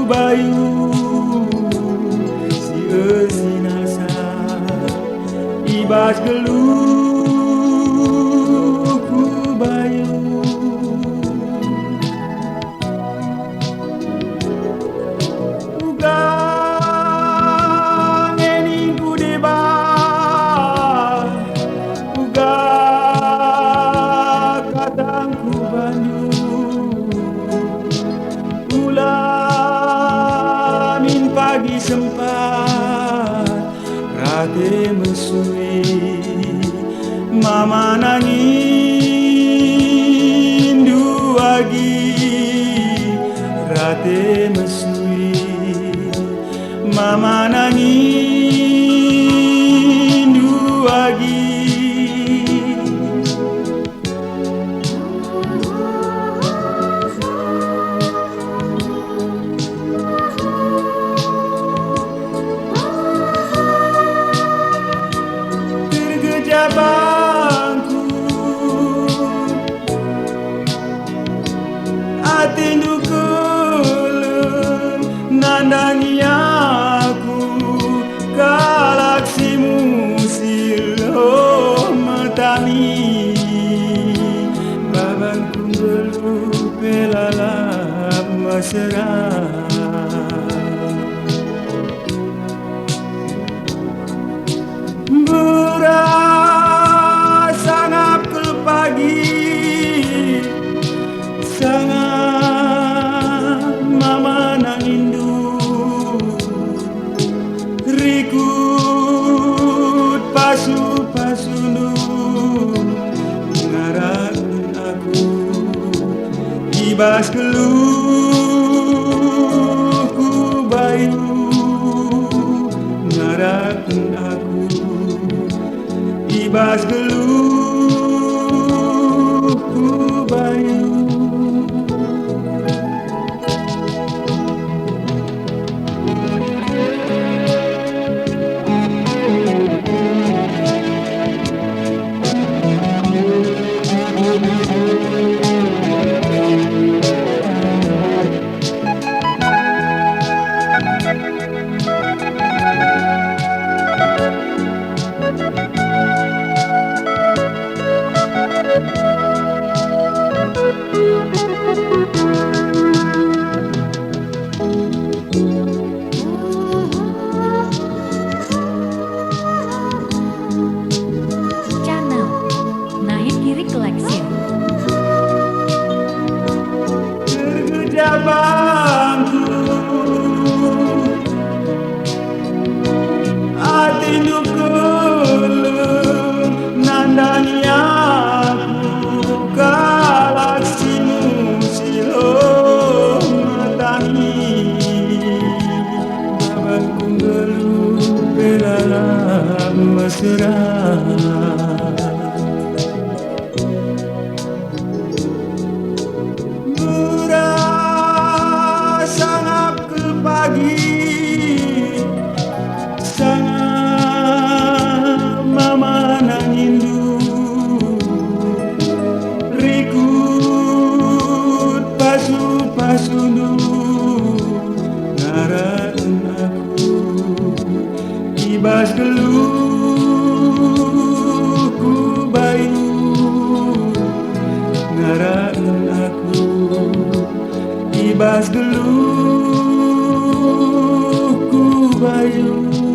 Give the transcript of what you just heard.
bayu si sinasa ibas geluh ku bayu ugang ening ku deba ugang kadang ku banyu ulamin pagi sempat rate mesui mama nangin duagi rate mesui mama nangin duagi bangku atindu kulum nandangi aku galaksimu silo metami babangku gelu pelalap mesra pagi sangat mama nangindu rikut pasu-pasunu ngarakeun aku ibas geluh ku bayu ngarakeun aku ibas geluh bayu bangku atindu kulum nandangi aku galaksimu silo metangi babangku geluh pelalap mesra pagi sangat mama nangindu rikut pasu-pasunu ngarakeun aku ibas geluh ku bayu ngarakeun aku ibas geluh bayu